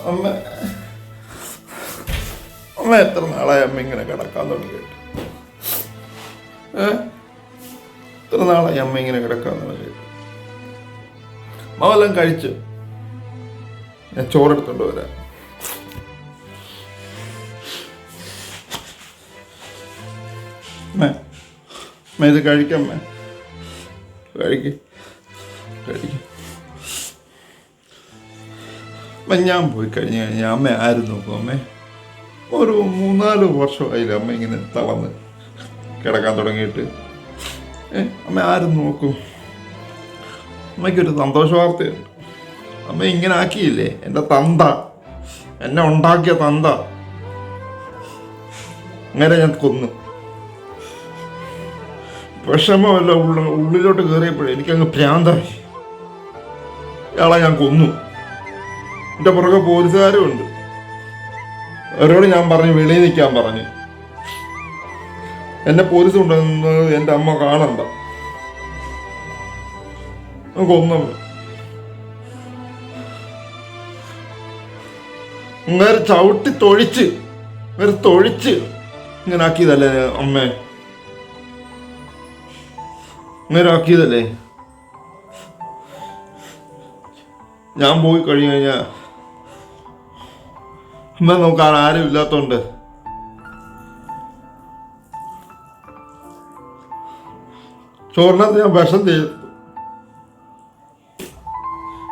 അമ്മ അമ്മ എത്ര നാളായി അമ്മ ഇങ്ങനെ കിടക്കാൻ തുടങ്ങിയിട്ട്? എത്ര നാളായി അമ്മ ഇങ്ങനെ കിടക്കാൻ തുടങ്ങിയിട്ട്? അമ്മ വല്ലതും കഴിച്ചു? ഞാൻ ചോറെടുത്തോണ്ട് വരാം. അമ്മ ഇത് കഴിക്കമ്മ, കഴിക്ക്. ഞാൻ പോയി കഴിഞ്ഞ് കഴിഞ്ഞാൽ അമ്മ ആരും നോക്കും? അമ്മേ ഒരു 3-4 വർഷമായില്ല അമ്മ ഇങ്ങനെ തളർന്ന് കിടക്കാൻ തുടങ്ങിയിട്ട്. അമ്മ ആരും നോക്കും? അമ്മയ്ക്കൊരു സന്തോഷ വാർത്തയുണ്ട്. അമ്മ ഇങ്ങനെ ആക്കിയില്ലേ എൻ്റെ തന്ത, എന്നെ ഉണ്ടാക്കിയ തന്ത, അങ്ങനെ ഞാൻ കൊന്നു. വിഷമമല്ല ഉള്ളിലോട്ട് കയറിയപ്പോഴേ എനിക്കങ്ങ് ഭ്രാന്തായി. ഇയാളെ ഞാൻ കൊന്നു. എൻ്റെ പുറകെ പോലീസുകാരും ഉണ്ട്. അവരോട് ഞാൻ പറഞ്ഞു വെളിയിൽ നിൽക്കാൻ പറഞ്ഞു. എന്നെ പോലീസ് കൊണ്ടുവന്നത് എൻ്റെ അമ്മ കാണണ്ട. കൊന്നു. അങ്ങനെ ചവിട്ടി തൊഴിച്ച് ഇങ്ങനെ ആക്കിയതല്ലേ അമ്മേ? ഇങ്ങനെ ആക്കിയതല്ലേ? ഞാൻ പോയി കഴിഞ്ഞു കഴിഞ്ഞാൽ അമ്മ നോക്കാൻ ആരും ഇല്ലാത്തോണ്ട് ചോറിനകത്ത് ഞാൻ വിഷം ചെയ്തു.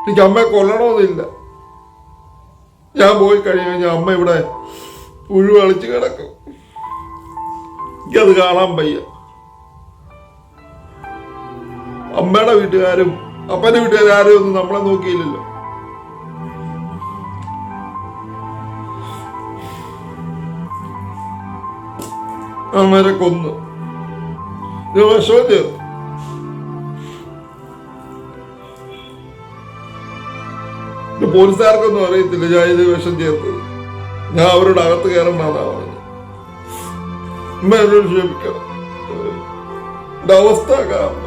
എനിക്ക് അമ്മയെ കൊല്ലണമെന്നില്ല. ഞാൻ പോയി കഴിഞ്ഞു കഴിഞ്ഞാൽ അമ്മ ഇവിടെ പുഴു കളിച്ച് കിടക്കും. എനിക്കത് കാണാൻ വയ്യ. അമ്മയുടെ വീട്ടുകാരും അപ്പൻ്റെ വീട്ടുകാരും ആരും ഒന്നും നമ്മളെ നോക്കിയില്ലല്ലോ. അമ്മേരെ കൊന്നു. ഇത് വിഷം ചേർന്നു. പോലീസുകാർക്കൊന്നും അറിയത്തില്ല ഞാൻ ഇത് വിഷം ചേർത്തത്. ഞാൻ അവരോട് അകത്ത് കയറണ്ടെന്നാ പറഞ്ഞത്. അമ്മ എന്നോട് ക്ഷമിക്കണം. എന്റെ അവസ്ഥ കാരണം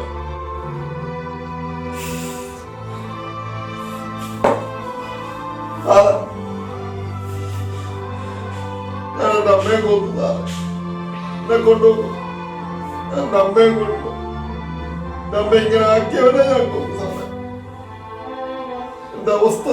ഞാൻ എന്റെ അമ്മയെ കൊന്നതാണ്. എന്നെ കൊണ്ടുപോകും. എന്റെ അമ്മയെ കൊണ്ടു. എന്റെ അമ്മ ഇങ്ങനെ ആക്കിയവനെ ഞാൻ കൊന്നു. എന്റെ അവസ്ഥ